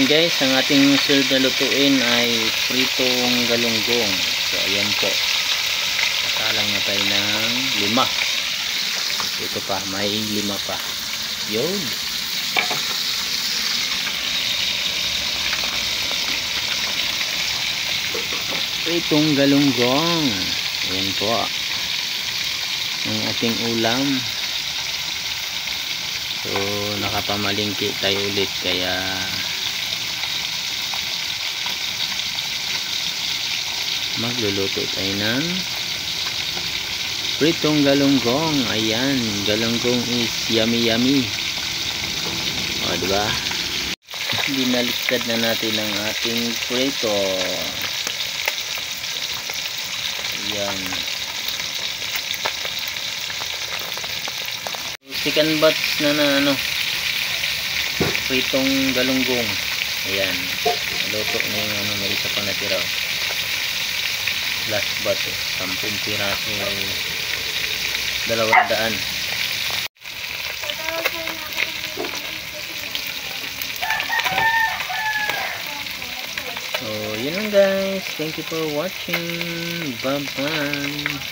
guys, ang ating sunod na lutuin ay pritong galunggong. So ayan po, nakalang na tayo ng 5. Ito pa, may 5 pa. Yun, pritong galunggong. Ayan po ang ating ulam. So nakapamalingki tayo ulit, kaya magluluto tayo ng pritong galunggong. Ayan, galunggong is yummy yummy. O diba, binaliktad na natin ang ating prito. Ayan, second batch na pritong galunggong. Ayan, luto na yung may isa pang natira. Last batch, 10 piraso, 200. So yun lang guys, thank you for watching, bye bye.